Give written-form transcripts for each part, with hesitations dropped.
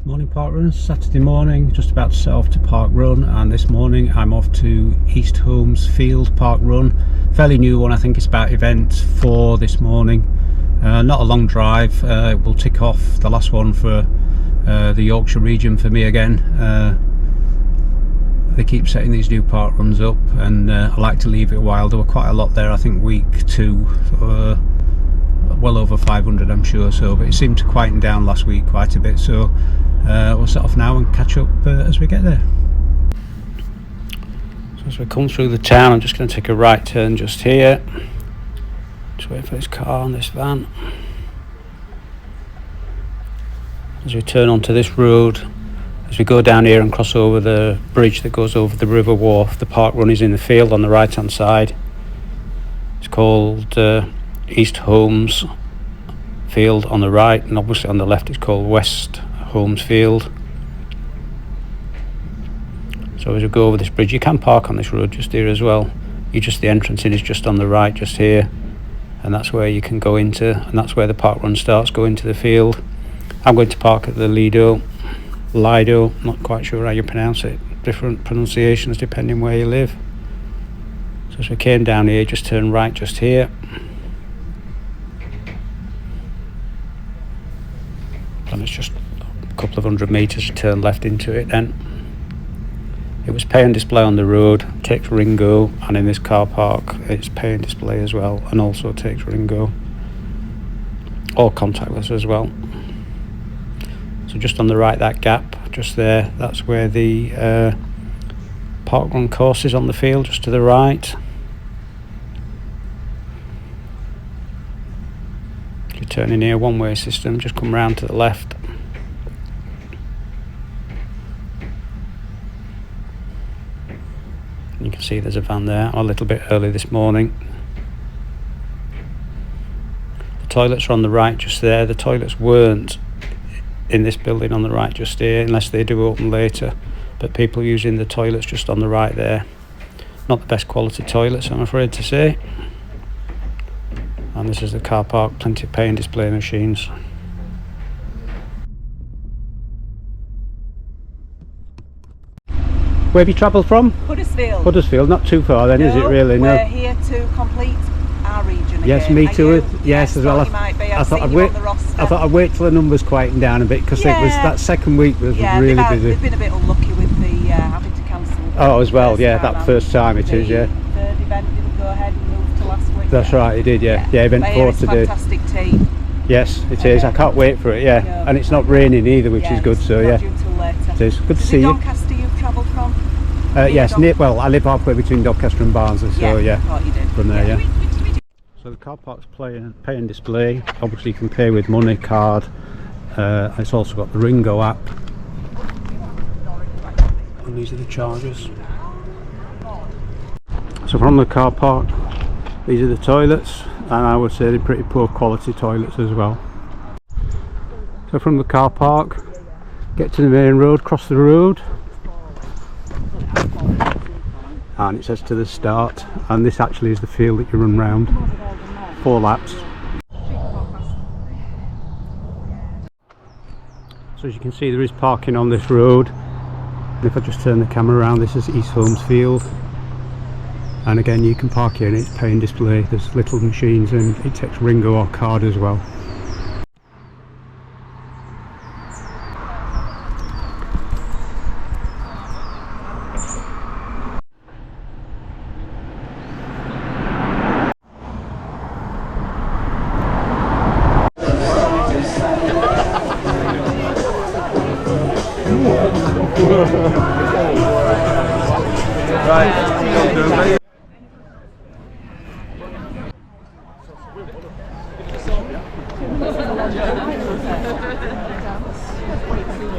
Morning Parkrun, Saturday morning, just about to set off to Parkrun, and this morning I'm off to Eastholmesfield Parkrun. Fairly new one, I think it's about event 4 this morning. Not a long drive, we'll tick off the last one for the Yorkshire region for me again. They keep setting these new parkruns up, and I like to leave it a while. There were quite a lot there, I think week 2, well over 500 I'm sure, so, but it seemed to quieten down last week quite a bit, so we'll set off now and catch up as we get there. So as we come through the town, I'm just going to take a right turn just here. Just wait for this car and this van. As we turn onto this road, as we go down here and cross over the bridge that goes over the river wharf, the parkrun is in the field on the right hand side. It's called Eastholmesfield on the right, and obviously on the left it's called Holmesfield. So as we go over this bridge, you can park on this road just here as well. The entrance in is just on the right, just here, and that's where you can go into, and that's where the parkrun starts, go into the field. I'm going to park at the Lido, not quite sure how you pronounce it, different pronunciations depending where you live. So as we came down here, just turn right just here, and it's just a couple of 100 metres to turn left into it. Then it was pay and display on the road, takes Ringo, and in this car park it's pay and display as well, and also takes Ringo, or contactless as well. So just on the right, that gap just there, that's where the parkrun course is on the field, just to the right. If you turn in here, one-way system, just come round to the left. And you can see there's a van there, a little bit early this morning. The toilets are on the right just there. The toilets weren't in this building on the right just here, unless they do open later, but people using the toilets just on the right there. Not the best quality toilets, I'm afraid to say. And this is the car park, plenty of pay and display machines. Where have you travelled from? Huddersfield. Huddersfield, not too far then, is it really? No, we're here to complete our region yes, again. me too. Yes, as well. I thought I'd wait till the numbers quieten down a bit, because it was that second week was really busy. They've been a bit unlucky with the having to cancel. Oh, as well, yeah, that first time it is, yeah. Third event didn't go ahead and moved to last week. That's right, it did, yeah. Yeah, event 4 today. Fantastic team. Yes, it is. I can't wait for it, yeah. No. And it's not raining either, which is good, so yeah. It is. Good to see you. Doncaster you've travelled from? Yes, well, I live halfway between Doncaster and Barnsley, so yeah, thought you did. From there, yeah. So the car park's pay and display. Obviously you can pay with money, card. It's also got the Ringo app. And these are the charges. So from the car park, these are the toilets, and I would say they're pretty poor quality toilets as well. So from the car park, get to the main road, cross the road, and it says to the start, and this actually is the field that you run round, 4 laps. So as you can see, there is parking on this road, and if I just turn the camera around, this is Eastholmesfield, and again you can park here and it's pay and display. There's little machines and it takes Ringo or card as well.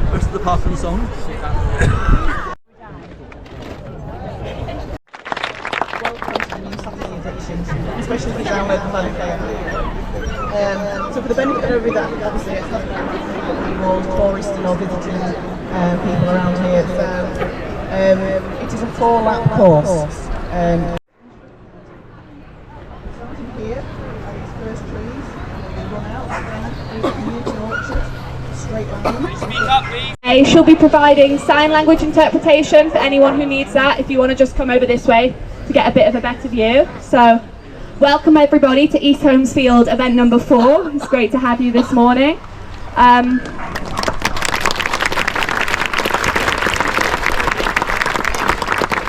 What's the Parkrun song? Especially if you download the Café. So for the benefit of everybody, obviously it's not more tourist or visiting people around here. So it is a 4-lap course. Here, first trees, we run out, then new to Yorkshire. straight lines. She'll be providing sign language interpretation for anyone who needs that, if you want to just come over this way to get a bit of a better view. So, welcome everybody to East Holmesfield event number 4. It's great to have you this morning.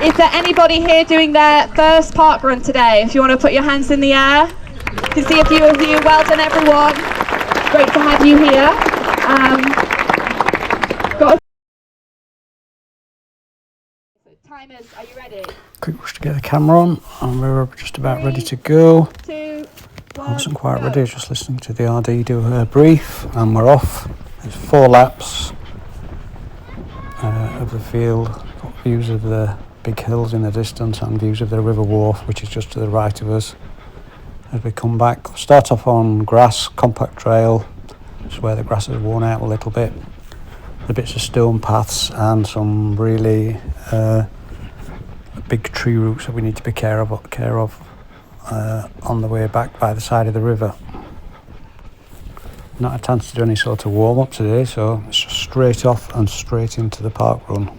Is there anybody here doing their first park run today? If you want to put your hands in the air. I can see a few of you. Well done, everyone. Great to have you here. Timers, are you ready? Quick rush to get the camera on, and we're just about ready to go. 2, 1, I wasn't quite go. ready, I was just listening to the RD do her brief, and we're off. It's 4 laps of the field. Got views of the big hills in the distance and views of the river wharf, which is just to the right of us. As we come back, we'll start off on grass, compact trail, just where the grass has worn out a little bit. The bits of stone paths and some really big tree roots that we need to be care of on the way back by the side of the river. Not a chance to do any sort of warm up today, so it's just straight off and straight into the park run.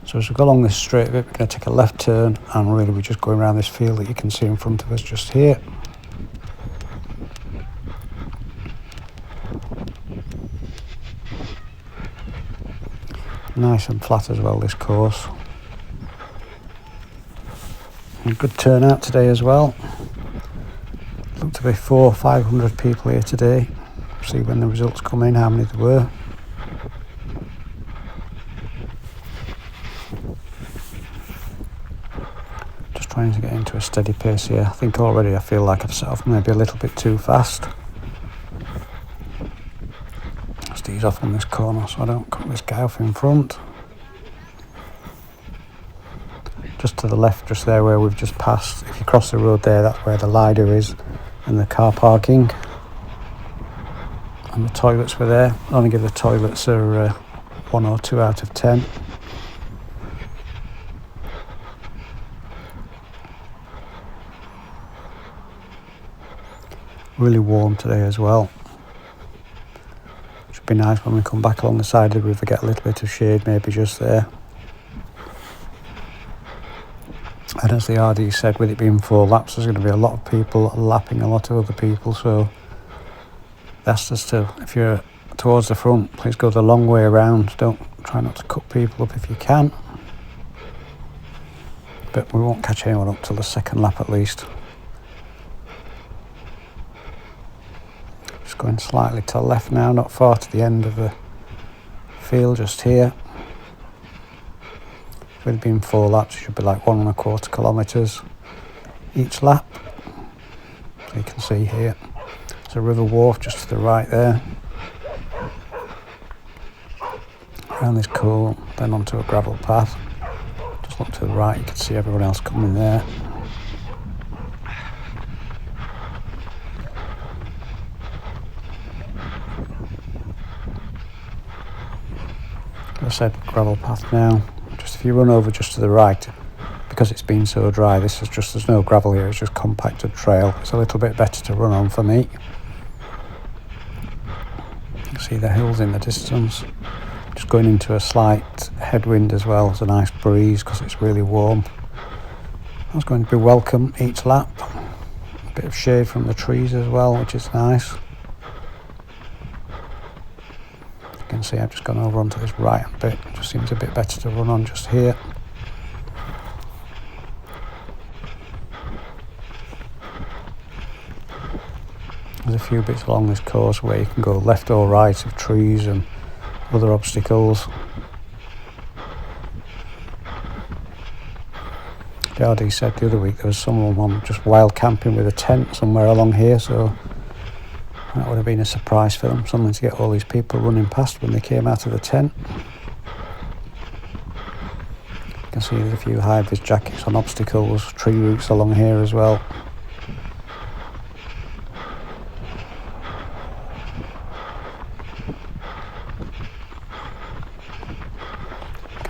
So as we go along this straight bit, we're going to take a left turn, and really we're just going around this field that you can see in front of us just here. Nice and flat as well, this course. And good turnout today as well. Looked to be 400 or 500 people here today. See when the results come in, how many there were. Just trying to get into a steady pace here. I think already I feel like I've set off maybe a little bit too fast. Just ease off on this corner so I don't cut this guy off in front. Just to the left, just there where we've just passed, if you cross the road there, that's where the Lido is and the car parking. And the toilets were there. I only give the toilets a 1 or 2 out of 10. Really warm today as well. Should be nice when we come back along the side of the river, get a little bit of shade maybe just there. And as the RD said, with it being 4 laps, there's going to be a lot of people lapping a lot of other people, so they asked us to, if you're towards the front, please go the long way around. Try not to cut people up if you can. But we won't catch anyone up till the second lap at least. Just going slightly to the left now, not far to the end of the field, just here. With it being 4 laps, it should be like 1¼ kilometres each lap. So you can see here, there's a river wharf just to the right there. Around this cove, then onto a gravel path. Just look to the right, you can see everyone else coming there. As I said, gravel path now. Just if you run over just to the right, because it's been so dry, there's no gravel here, it's just compacted trail. It's a little bit better to run on for me. You can see the hills in the distance. Just going into a slight headwind as well, there's a nice breeze because it's really warm. That's going to be welcome each lap. A bit of shade from the trees as well, which is nice. You can see I've just gone over onto this right bit. It just seems a bit better to run on just here. There's a few bits along this course where you can go left or right of trees and other obstacles. The RD said the other week there was someone just wild camping with a tent somewhere along here, so that would have been a surprise for them, something to get all these people running past when they came out of the tent. You can see there's a few high-vis jackets on obstacles, tree roots along here as well.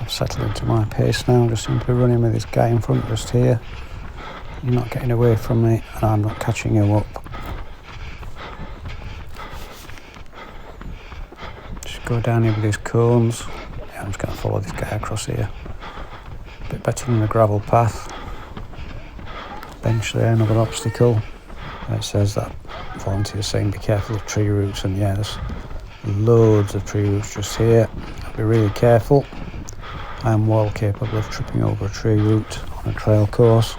I've settled into my pace now, just seem to be running with this guy in front just here. You're not getting away from me and I'm not catching you up. Go down here with these cones. Yeah, I'm just going to follow this guy across here. A bit better than the gravel path. Bench there, another obstacle. It says that volunteers saying be careful of tree roots, and yeah, there's loads of tree roots just here. Be really careful. I am well capable of tripping over a tree root on a trail course.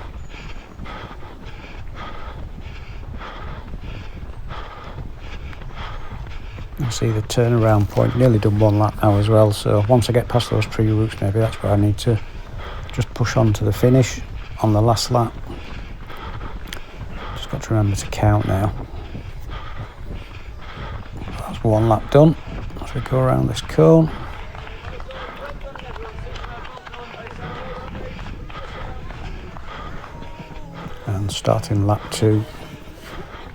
You see the turnaround point, nearly done one lap now as well, so once I get past those tree roots maybe that's where I need to just push on to the finish on the last lap. Just got to remember to count now. That's one lap done as we go around this cone. And starting lap 2.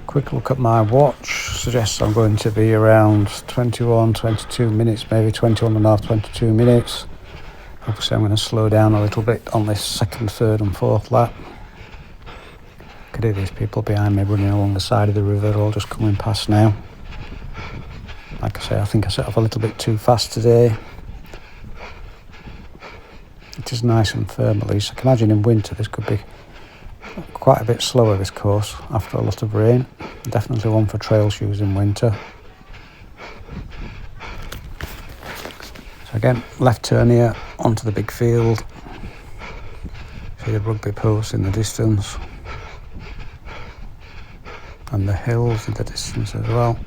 Quick look at my watch suggests I'm going to be around 22 minutes, maybe 21 and a half, 22 minutes. Obviously I'm going to slow down a little bit on this second, third and fourth lap. I could hear these people behind me running along the side of the river, all just coming past now. Like I say, I think I set off a little bit too fast today. It is nice and firm at least. I can imagine in winter this could be quite a bit slower, this course, after a lot of rain. Definitely one for trail shoes in winter. So again, left turn here onto the big field. See the rugby post in the distance. And the hills in the distance as well.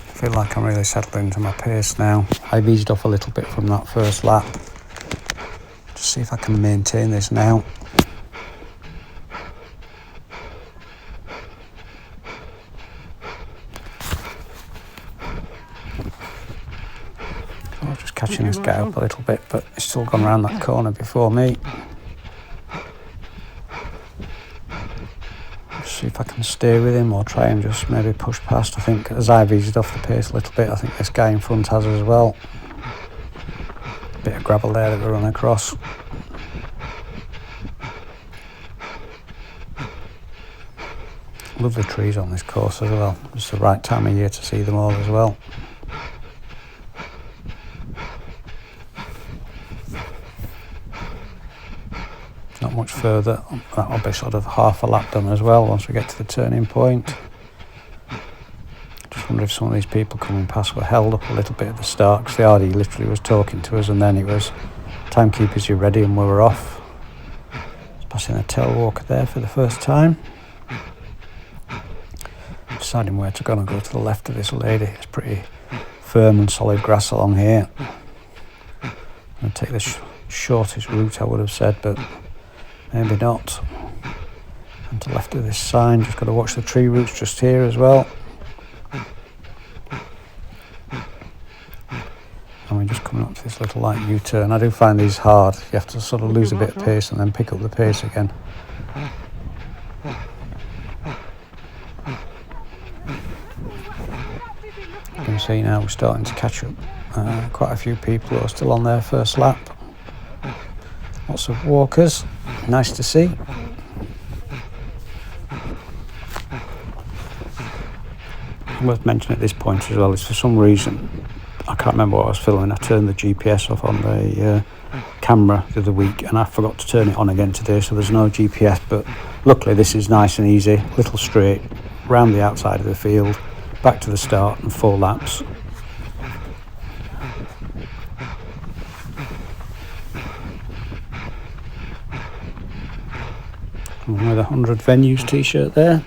I feel like I'm really settling into my pace now. I've eased off a little bit from that first lap. Just see if I can maintain this now. I'm just catching this guy up a little bit, but he's still gone around that corner before me. See if I can stay with him or try and just maybe push past. I think as I've eased off the pace a little bit, I think this guy in front has as well. A bit of gravel there that we run across. Lovely trees on this course as well. It's the right time of year to see them all as well. Not much further, that'll be sort of half a lap done as well once we get to the turning point. Just wonder if some of these people coming past were held up a little bit at the start, because the RD literally was talking to us and then it was timekeepers, you ready, and we were off. Passing a tail walker there for the first time. Deciding where to go, and go to the left of this lady. It's pretty firm and solid grass along here. I'm going to take the shortest route, I would have said, but maybe not. And to the left of this sign, just got to watch the tree roots just here as well. And we're just coming up to this little light U-turn. I do find these hard. You have to sort of lose a bit of pace and then pick up the pace again. You can see now we're starting to catch up. Quite a few people who are still on their first lap. Lots of walkers, nice to see. Worth mentioning at this point as well is, for some reason, I can't remember what I was filming, I turned the GPS off on the camera the other week and I forgot to turn it on again today, so there's no GPS, but luckily this is nice and easy, little straight, round the outside of the field, back to the start and 4 laps. With a 100 Venues t-shirt there.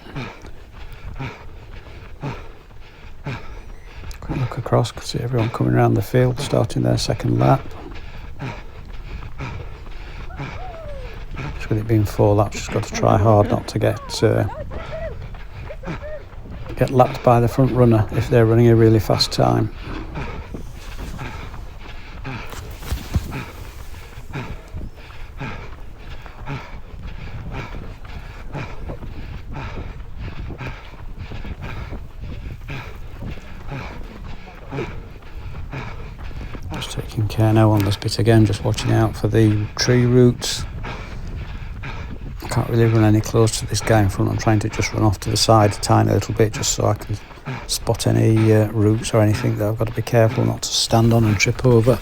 Quick look across, can see everyone coming around the field starting their second lap. Just with it being 4 laps, just got to try hard not to get lapped by the front runner if they're running a really fast time. Taking care now on this bit again, just watching out for the tree roots. I can't really run any close to this guy in front. I'm trying to just run off to the side a tiny little bit just so I can spot any roots or anything that I've got to be careful not to stand on and trip over.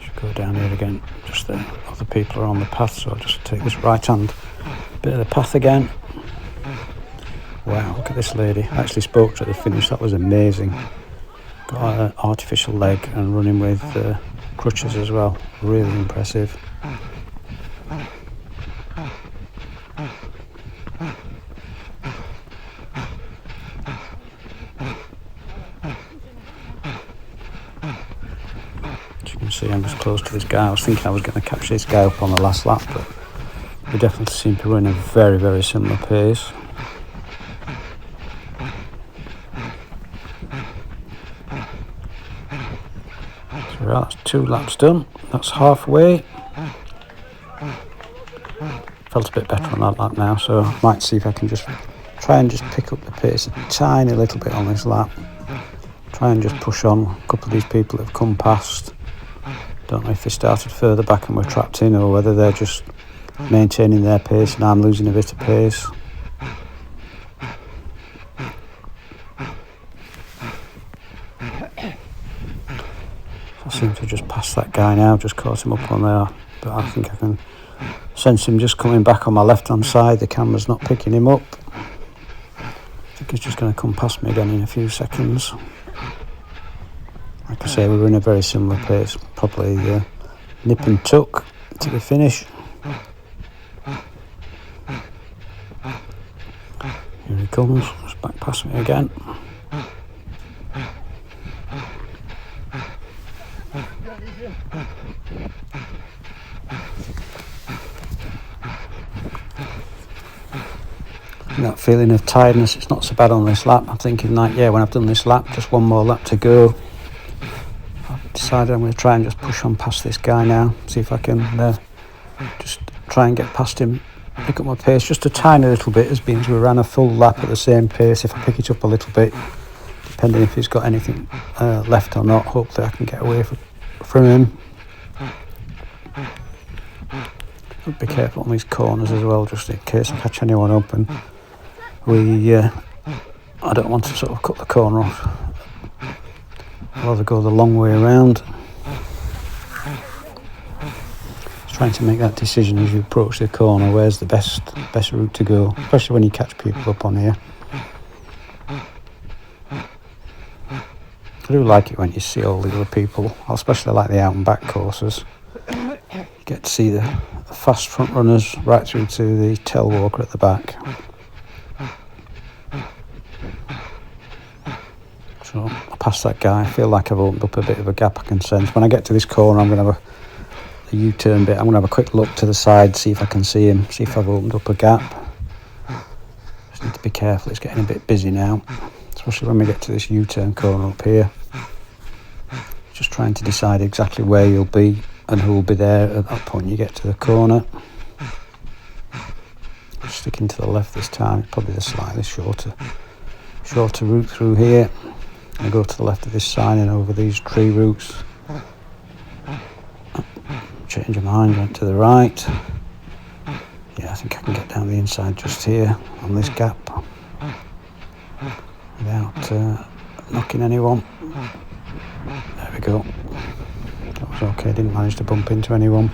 Should go down here again. Just the other people are on the path, so I'll just take this right hand bit of the path again. Wow, look at this lady. I actually spoke to her at the finish. That was amazing. Got an artificial leg and running with crutches as well. Really impressive. As you can see, I'm just close to this guy. I was thinking I was going to catch this guy up on the last lap, but we definitely seem to run a very, very similar pace. Right, that's 2 laps done. That's halfway. Felt a bit better on that lap now, so I might see if I can just try and just pick up the pace a tiny little bit on this lap. Try and just push on. A couple of these people have come past. Don't know if they started further back and were trapped in, or whether they're just maintaining their pace and I'm losing a bit of pace. I seem to just pass that guy now, just caught him up on there, but I think I can sense him just coming back on my left hand side. The camera's not picking him up. I think he's just going to come past me again in a few seconds. Like I say, we were in a very similar pace, probably nip and tuck to the finish. Here he comes, just back past me again. That feeling of tiredness, it's not so bad on this lap. I'm thinking like, yeah, when I've done this lap, just one more lap to go. I've decided I'm going to try and just push on past this guy now, see if I can just try and get past him, pick up my pace just a tiny little bit, as being we ran a full lap at the same pace. If I pick it up a little bit, depending if he's got anything left or not, hopefully I can get away from him. Be careful on these corners as well, just in case I catch anyone up, and I don't want to sort of cut the corner off. I'll rather go the long way around. Just trying to make that decision as you approach the corner, where's the best route to go, especially when you catch people up on here. I do like it when you see all the other people. I especially like the out and back courses. You get to see the fast front runners right through to the tail walker at the back. So I pass that guy. I feel like I've opened up a bit of a gap I can sense. When I get to this corner, I'm going to have a U-turn bit. I'm going to have a quick look to the side, see if I can see him, see if I've opened up a gap. Just need to be careful, it's getting a bit busy now, especially when we get to this U-turn corner up here. Just trying to decide exactly where you'll be and who will be there at that point you get to the corner. Sticking to the left this time, probably the slightly shorter route through here. I go to the left of this sign and over these tree roots. Change of mind, went to the right. Yeah, I think I can get down the inside just here on this gap without knocking anyone. There we go. That was okay, didn't manage to bump into anyone.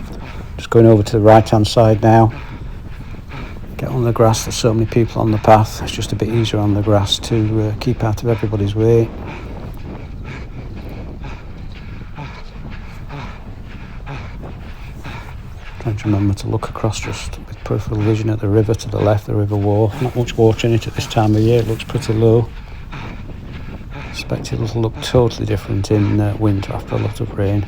Just going over to the right hand side now. Get on the grass, there's so many people on the path, it's just a bit easier on the grass to keep out of everybody's way. Trying to remember to look across just with peripheral vision at the river to the left, the river wall. Not much water in it at this time of year, it looks pretty low. I expect it'll look totally different in winter after a lot of rain.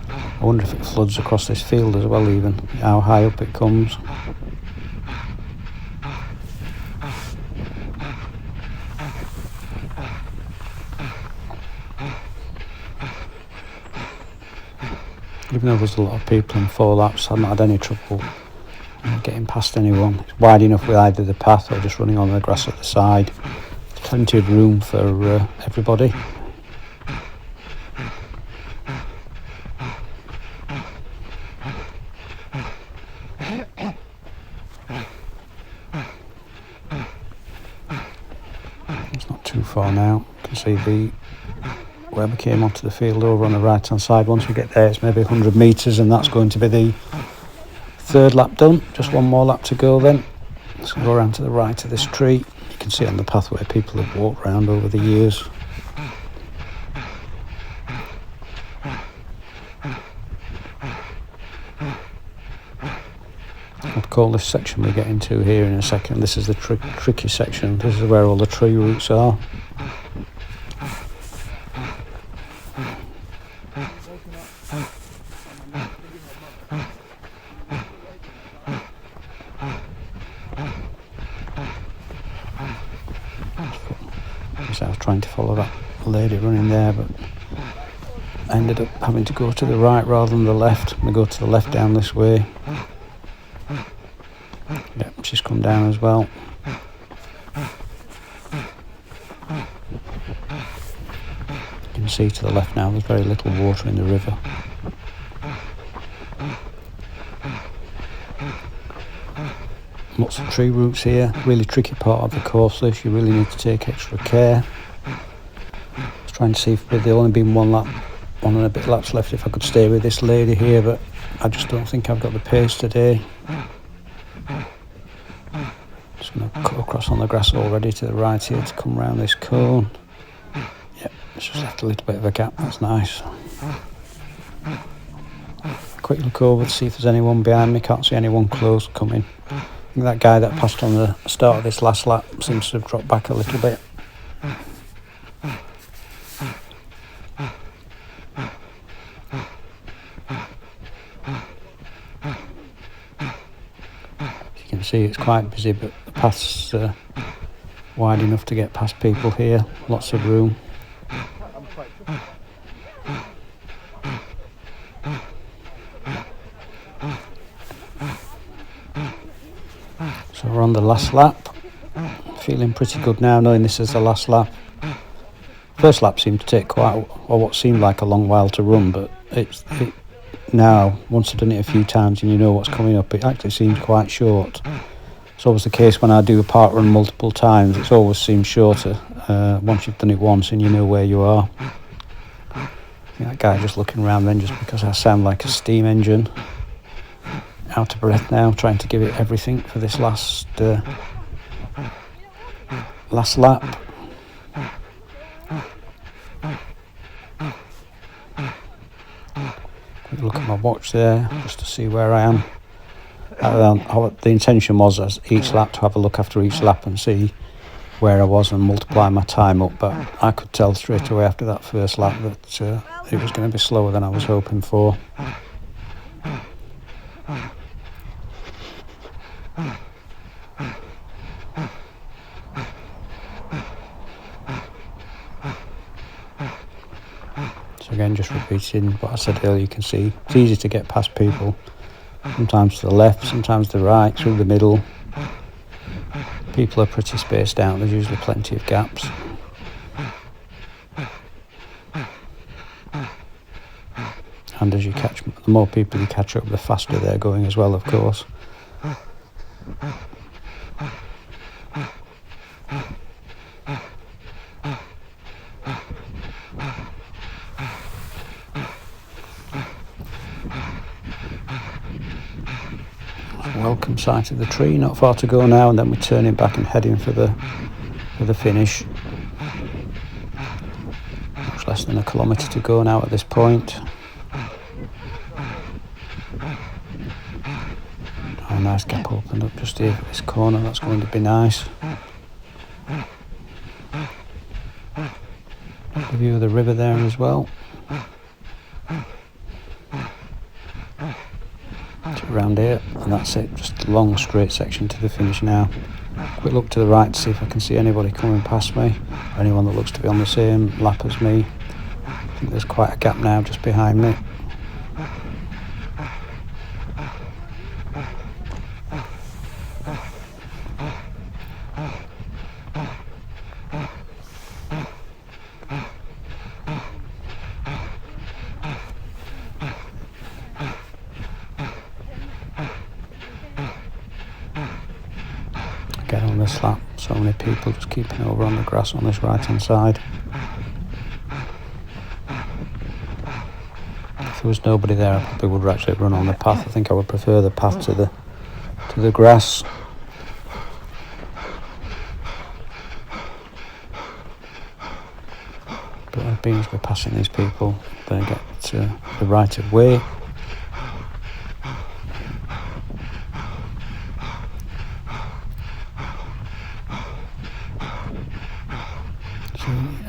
I wonder if it floods across this field as well, even how high up it comes. Even though there's a lot of people in 4 laps, I've not had any trouble Not getting past anyone. It's wide enough with either the path or just running on the grass at the side. Plenty of room for everybody. It's not too far now. You can see where we came onto the field over on the right hand side. Once we get there, it's maybe 100 metres, and that's going to be the third lap done. Just one more lap to go then. Let's go around to the right of this tree. You can see on the pathway people have walked around over the years. I'd call this section we get into here in a second. This is the tricky section. This is where all the tree roots are. I was trying to follow that lady running there, but I ended up having to go to the right rather than the left. I'm going to go to the left down this way. Yep, she's come down as well. You can see to the left now there's very little water in the river. Lots of tree roots here. Really tricky part of the course this. You really need to take extra care. I was trying to see if there'd only been one and a bit laps left if I could stay with this lady here, but I just don't think I've got the pace today. Just going to cut across on the grass already to the right here to come round this cone. Yep, it's just left a little bit of a gap. That's nice. Quick look over to see if there's anyone behind me. Can't see anyone close coming. I think that guy that passed on the start of this last lap seems to have dropped back a little bit. You can see it's quite busy, but the path's wide enough to get past people here. Lots of room. So we're on the last lap. Feeling pretty good now, knowing this is the last lap. First lap seemed to take what seemed like a long while to run, but it now, once I've done it a few times and you know what's coming up, it actually seems quite short. It's always the case when I do a park run multiple times, it always seems shorter once you've done it once and you know where you are. I think that guy just looking around then just because I sound like a steam engine. Out of breath now, trying to give it everything for this last lap. Quick look at my watch there, just to see where I am. The intention was as each lap to have a look after each lap and see where I was and multiply my time up, but I could tell straight away after that first lap that it was going to be slower than I was hoping for. So again, just repeating what I said earlier, you can see it's easy to get past people. Sometimes to the left, sometimes to the right, through the middle. People are pretty spaced out, there's usually plenty of gaps. And as you catch, the more people you catch up, the faster they're going as well, of course. Welcome sight of the tree, not far to go now, and then we're turning back and heading for the finish. Much less than a kilometre to go now at this point. Oh, nice gap opened up just here for this corner, that's going to be nice. The view of the river there as well. Around here, and that's it, just a long straight section to the finish now. Quick look to the right to see if I can see anybody coming past me, or anyone that looks to be on the same lap as me. I think there's quite a gap now just behind me. this lap. So many people just keeping over on the grass on this right hand side. If there was nobody there, I probably would actually run on the path. I think I would prefer the path to the grass. But as being as we're passing these people, they get the right of way.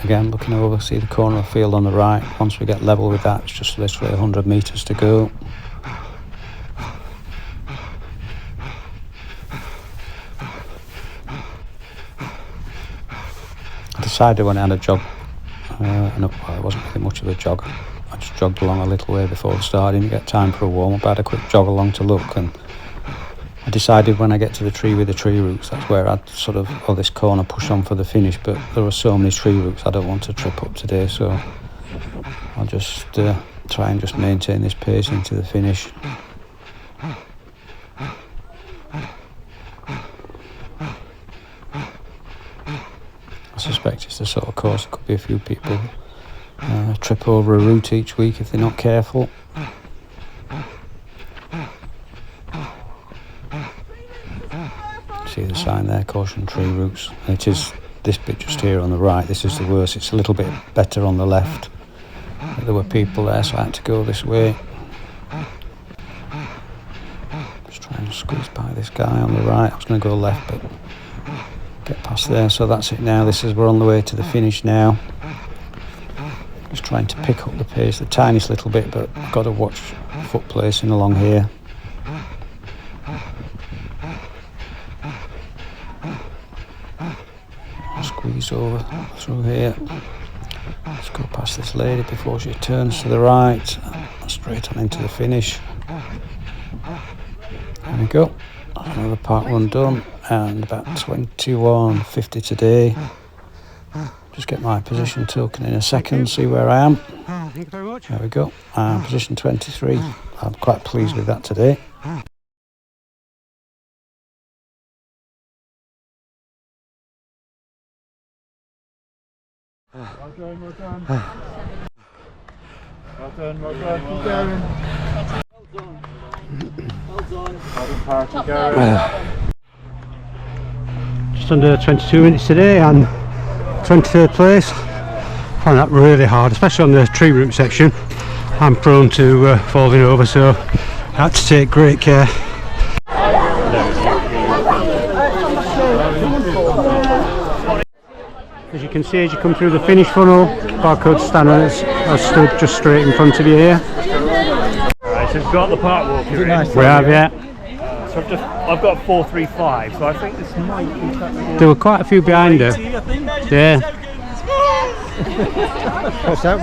Again, looking over, see the corner of the field on the right. Once we get level with that, it's just literally 100 metres to go. I decided when I had a jog, well, it wasn't really much of a jog. I just jogged along a little way before the start. I didn't get time for a warm-up. I had a quick jog along to look, and I decided when I get to the tree with the tree roots, that's where I'd sort of, this corner, push on for the finish, but there are so many tree roots I don't want to trip up today, so I'll just try and just maintain this pace into the finish. I suspect it's the sort of course there could be a few people trip over a route each week if they're not careful. See the sign there, caution tree roots. And it is this bit just here on the right. This is the worst. It's a little bit better on the left. But there were people there, so I had to go this way. Just trying to squeeze by this guy on the right. I was going to go left, but get past there. So that's it now. We're on the way to the finish now. Just trying to pick up the pace the tiniest little bit, but I've got to watch foot placing along here. Squeeze over through here. Let's go past this lady before she turns to the right, straight on into the finish. There we go. Another park run done, and about 21:50 today. Just get my position token in a second, see where I am. Thank you very much. There we go. Position 23. I'm quite pleased with that today. Well done, well done. Well done, well done. Keep going. Well done. Well done, Park. Just under 22 minutes today and 23rd place. I find that really hard, especially on the tree root section. I'm prone to falling over, so I had to take great care. As you can see, as you come through the finish funnel, barcode standers are stood just straight in front of you here. Right, so we've got the park walk here. We have, yeah. So I've got 435, so I think this might be... There were quite a few behind her. Yeah. What's that?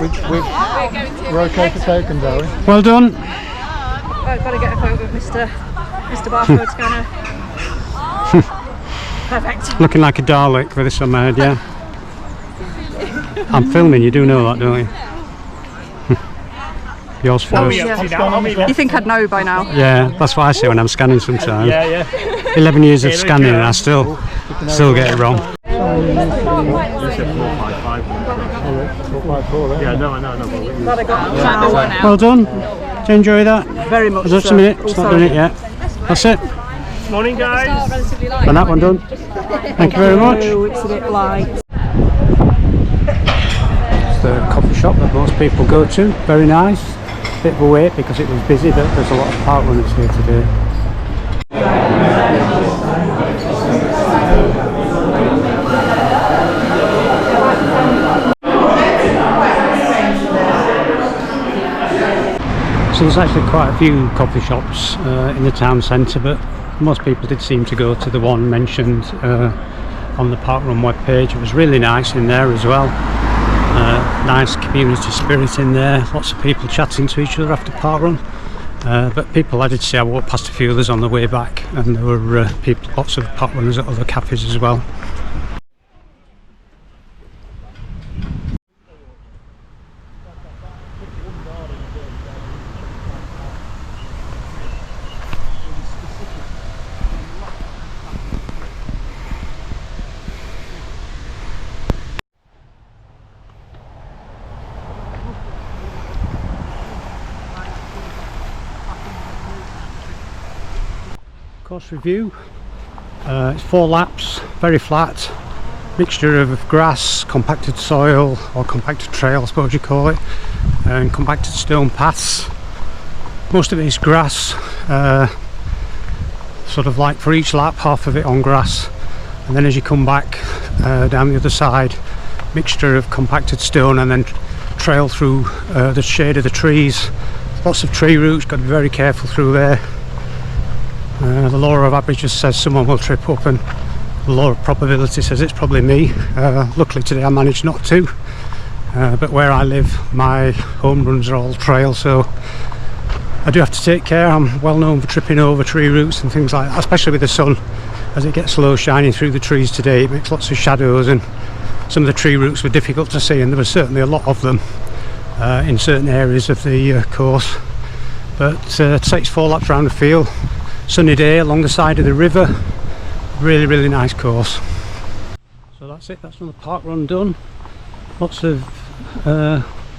We're okay for tokens, are we? Well done. I've got to get a photo of Mr. Barcode's going to... Perfect. Looking like a Dalek with this on my head, yeah. I'm filming, you do know that, don't you? Yours first. You think I'd know by now? Yeah, that's what I say when I'm scanning sometimes. Yeah. 11 years of scanning and I still get it wrong. Yeah, no, I know. Well done. Did you enjoy that? Very much. Just a minute, it's not done it yet. That's it. Morning, guys. And that one done. Thank you very much. It's a bit light. It's the coffee shop that most people go to. Very nice. Bit of a wait because it was busy, but there's a lot of park runners here today. So there's actually quite a few coffee shops in the town centre, but most people did seem to go to the one mentioned on the Parkrun webpage. It was really nice in there as well. Nice community spirit in there, lots of people chatting to each other after Parkrun. But people, I did see, I walked past a few others on the way back, and there were people, lots of parkrunners at other cafes as well. course review. It's 4 laps, very flat, mixture of grass, compacted soil, or compacted trail I suppose you call it, and compacted stone paths. Most of it is grass, sort of like for each lap half of it on grass, and then as you come back down the other side, mixture of compacted stone and then trail through the shade of the trees. Lots of tree roots, got to be very careful through there. The law of averages says someone will trip up, and the law of probability says it's probably me. Luckily today I managed not to, but where I live my home runs are all trail, so I do have to take care. I'm well known for tripping over tree roots and things like that, especially with the sun as it gets low shining through the trees today. It makes lots of shadows, and some of the tree roots were difficult to see, and there was certainly a lot of them in certain areas of the course. But it takes 4 laps around the field, sunny day along the side of the river, really nice course. So that's it, that's another park run done. Lots of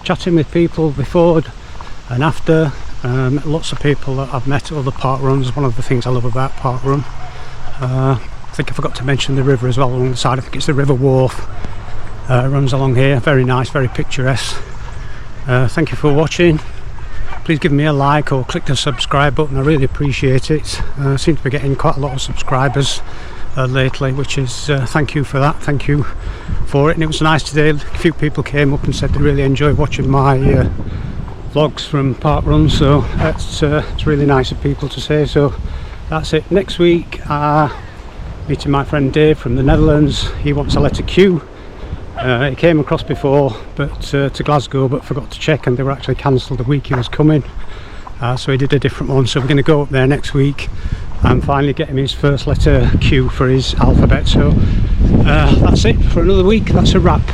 chatting with people before and after. Lots of people that I've met at other park runs. One of the things I love about park run. I think I forgot to mention the river as well along the side. I think it's the River Wharf. Runs along here, very nice, very picturesque. Thank you for watching. Please give me a like or click the subscribe button, I really appreciate it. I seem to be getting quite a lot of subscribers lately, which is thank you for that, thank you for it. And it was nice today, a few people came up and said they really enjoy watching my vlogs from park runs, so it's really nice of people to say. So that's it. Next week meeting my friend Dave from the Netherlands. He wants a letter Q. He came across before but to Glasgow, but forgot to check, and they were actually cancelled the week he was coming, so he did a different one. So we're going to go up there next week and finally get him his first letter Q for his alphabet. So that's it for another week. That's a wrap.